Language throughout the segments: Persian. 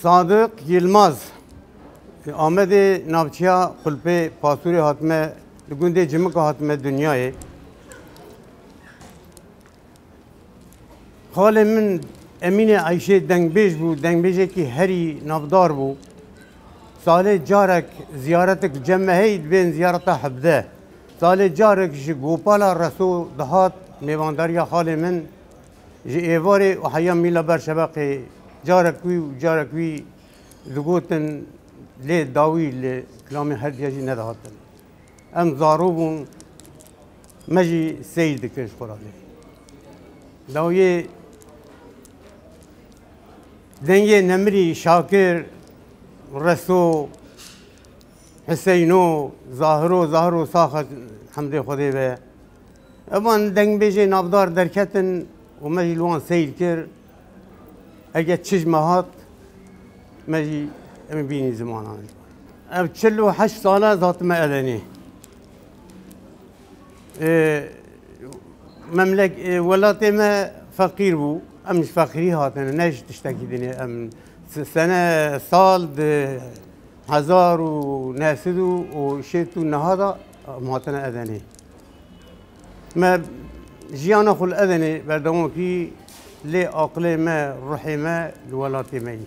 Sadık Yılmaz Ahmet Navçıya Kulpe Pasuri hatme Günde Cimika hatme dünyayı Hale min Emine Ayşe dengbej bu dengbeje ki heri navdar bu Salih carek ziyaretek cemmeheyd ben ziyareta habde Salih carek ji Gopala Rasul dahat mevandariya hale min ji evare و حیا میلا بر شبکه جارکوی دگوتن لی داوی لی کلامی هر دیجی ندهاتن ام زاروبون مجی سید کش خورده داوی دنگی نمری شاکر رسو حسینو ظاهرو ساخت حمد خودی به اما دنگ بیجی نابدار درکتن و مجی لوان سیر کر اگه چشم هات مجی امی بینی زمان آنی اب 48 ساله ذات ما ادنی مملک ولات ما فقیر بو امش فقیری هاتن نش تشتکی دنی ام سنه سال ده 1900 و شیتو نهادا مهاتن ادنی ما جيانا خل أذني بردمو كي لي عقلي ما روحي ما الولاتي ماي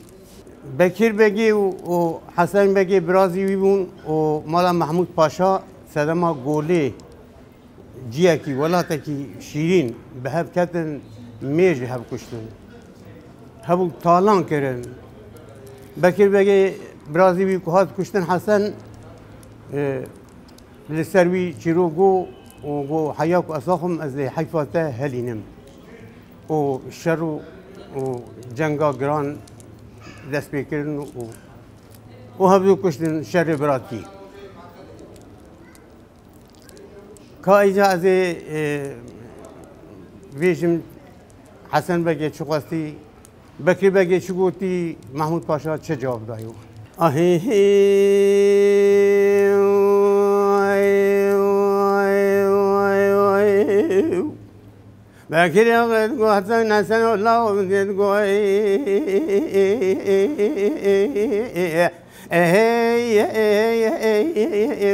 بكير بقي وحسن بقي برازي ويبون ومالا محمود باشا سدما قولي جياكي ولاتكي شيرين بهب كاتن ميج هب كشتن هبو طالان كرن بكير بقي برازي ويكوهات كشتن حسن لسروي شيروغو وجو حياك أصلاهم أزلي حيفاته هلينم وشرو وجنگا جران دست بكرن وهبدو كشتن شر براتي كايجا أزي فيجم حسن بقى شقاستي بكري بقى شقوتي محمود باشا چه جواب دايو بكر يا قو حسن حسن الله وزيد قوي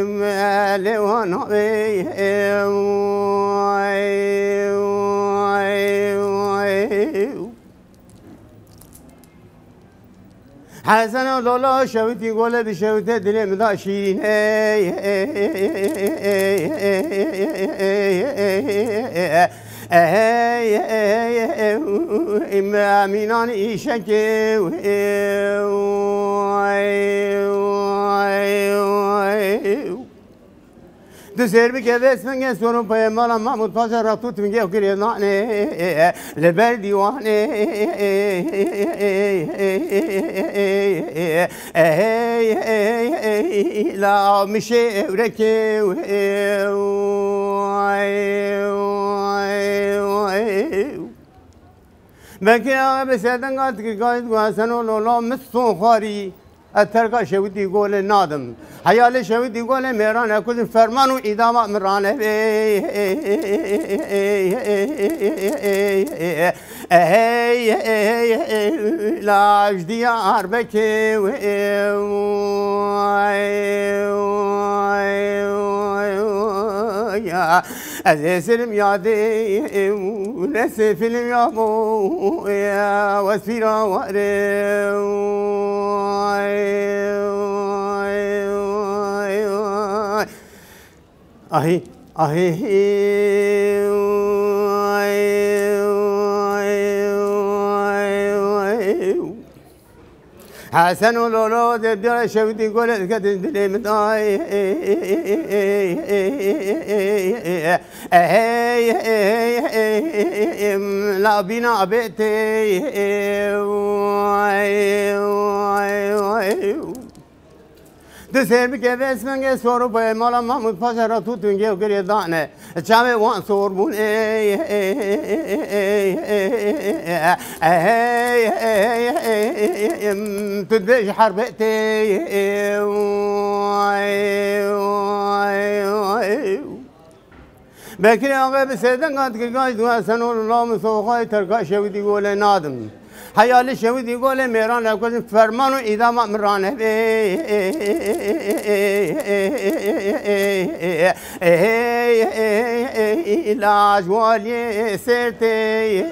مالي ونوي حسن لولا شوتي قول بشوتي دلي مداشين إما مينان إيشكي دسر بكذا اسمه سورون بيمالا محمود باشا راتوت من جاو كريه ناني لبر ديواني لا مشي وركي بكي بسيدن قالت كي قايد وحسنو لولا مصون خاري التركة شويتي يقول نادم حيالي شويتي يقول ميران أكل فرمان وإدامة مران لا جدي أربكي أزي سلم يادي ونسي فيلم يابو يا وسفيرا وقري أهي حسن ولولو دبدر شوتي قولت كتن دلي مداي لا بينا بيتي دسر بكذا اسمه سورو باي مالا محمود باشا راتو تنجي وكري دانه چامه وان سور بون تدبش حربتي بكري آقا بسیدن قد که گاش دو سنور الله مسوخای ترکا شویدی گوله نادم حیال شودی گل میران لکوش فرمان و ایدام امرانه لاجوالی سرتی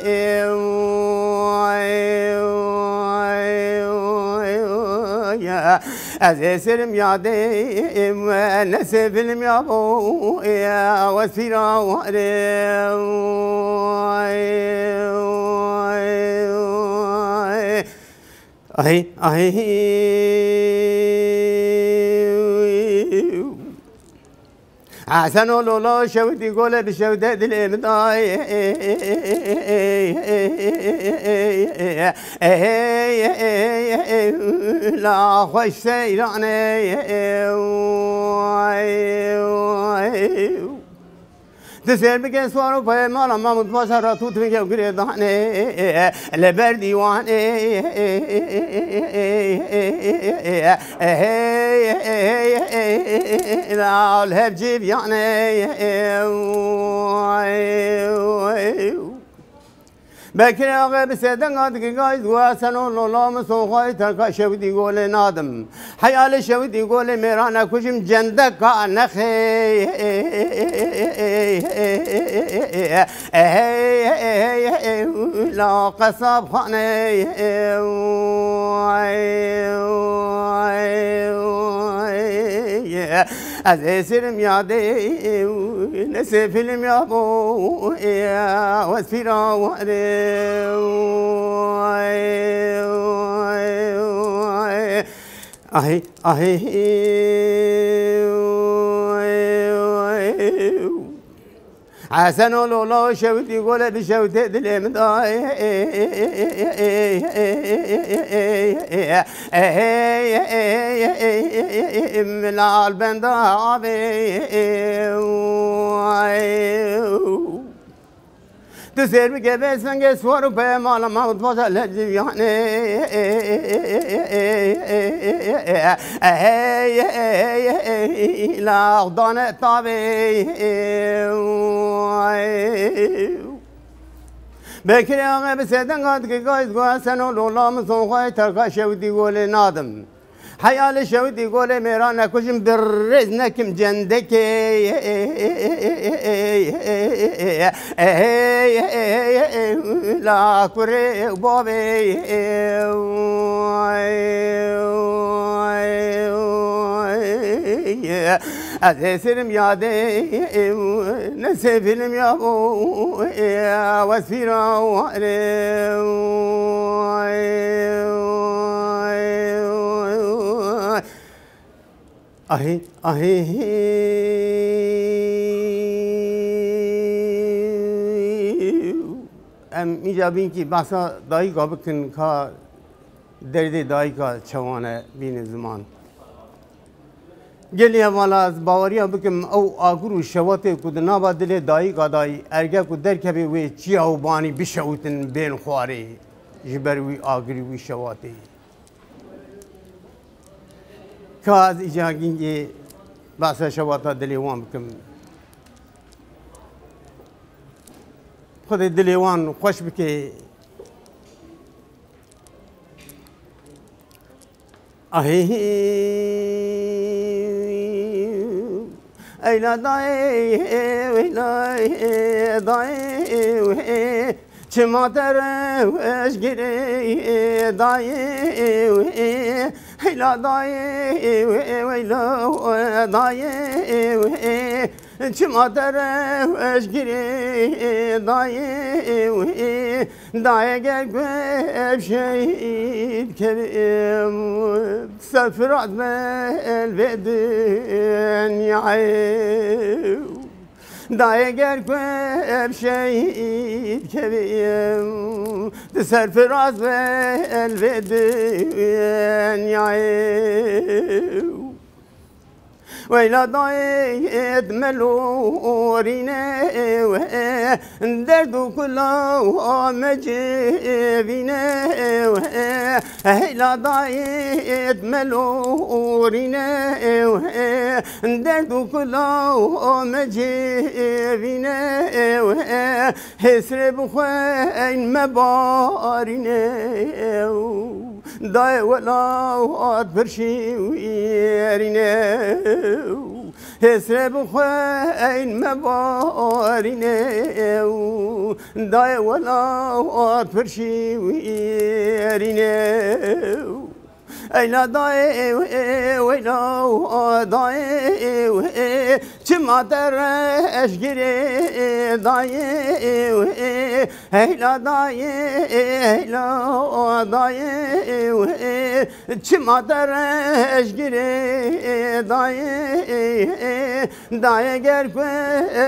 از اسرم یادم نسفلم یابو وسیرا وارم حسن ولولا شودي قول بشودة الإمضاء لا خوش سيراني تسير بك سوارو في مالا ما متباشر توت بك وقريضاني لبرديواني لا الهب جيب يعني بكري أغا بسيدن قادك قايد واسنو لولا مسوخاي تركا شودي قولي نادم حيال شودي قولي ميرانا كشم جندك نخي لا قصاب خاني از اسرم یادی نسفلم یابو وسفیرا حسن ولولا شودي قول بشودة الإمضاء من البندابي تسير بك بس من قصور وبمال ما وتفضل الجياني لا ضنا طبي بكري أغا بسيدن قادك قايد قاسن ولولا مسوخاي تركا شودي قولي نادم حيال شودي قولي ميرانا كشم برزنكم جندك لا كوري بابي از اسرم یادی نسفلم یابو وسفیرا ام اینجا بین که بحثا دایی کا بکن که درد دایی کا چوانه بین زمان گلی والا از باوریا بکم او آگرو شواته کد نابا دل دایی کا دایی ارگه کد در کبی وی چیا و بانی بشوتن بین خواری جبر وی آگری وی شواته که از ایجا گینگی بحثا شواتا دلی وان بکم خود دلی وان خوش بکه ایلا دای دای چما ترش گیری دای ایلا دای ویلا دای چما ترش گیری دای دای گرگ شهید کریم سفرات مل بدنیای دای گرگ شهید کریم سفرات مل بدنیای ويلا ضايد ملورينا درد كله مجيبنا هيلا ضايد ملورينا درد كله مجيبنا هسر بخوين مبارينا داي ولا برشي ويرينا هسر بخوين مبارينا داي ولا برشي ويرينا أيلا ضاي ويلا ضاي كما درش جري ضاي أيلا ضاي أيلا ضاي كما درش جري ضاي ضاي قرب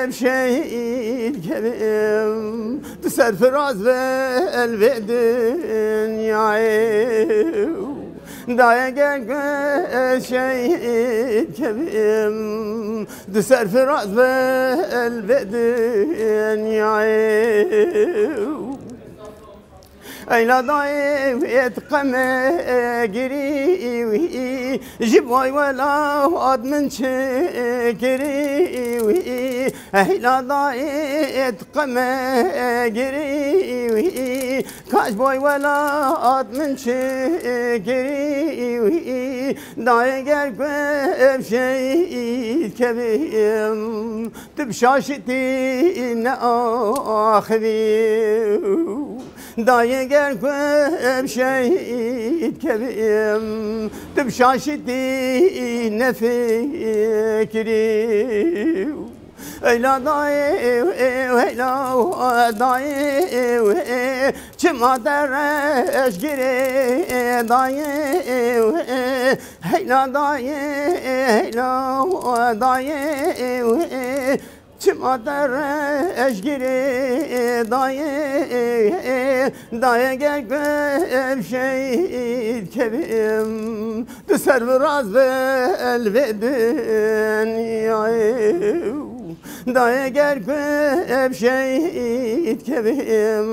بشيء كبير تسر فراز بالدنيا دايق شيء كبير دسر في راس البدن يعيو أيلا ضايف يتقم قريوي جبوي ولا هاد من شكريوي أيلا ضايف يتقم قريوي كاجبوي ولا هاد من شكريوي ضايق بشيء كبير تبشاشتي ناخذيو ضايق بشيء كبير تبشاشتي نفكري أيلا ضاي ويلا ضاي كما درش جري ضاي هيلا ضاي هيلا ضاي كما درش جري ضاي ضاي بشيء كبير تسر براس بالبدن يعيو ضايق بشيء كبير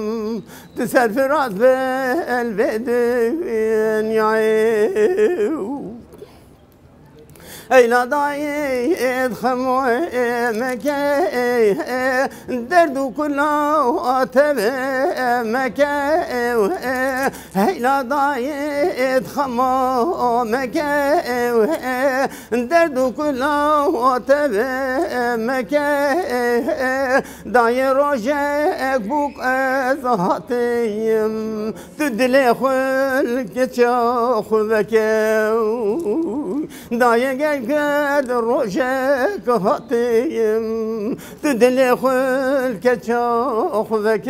تسر براس بالبدن يعيو أيلا ضايد خمومك درد كله تبمك أيلا ضايد خمومك درد كله تبمك داي روجك بوك أزهاتيم تدلي خلك تشاخذك داي قد روجك هاتيم تدلي خلك تشاخذك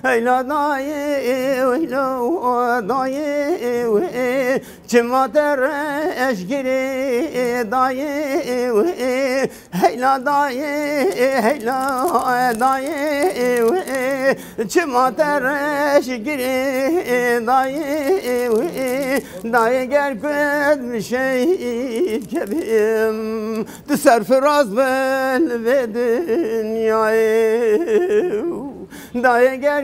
أيلا ضاي ويلا ضاي كما درش جري ضاي هيلا ضاي هيلا ضاي كما درش جري ضاي ضاي قلب بشيء كبير تسر في راس بالبدن يعيو ضايق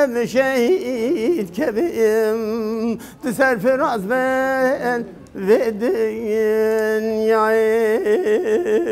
بشيء كبير تسر في راس بالبدن يعيو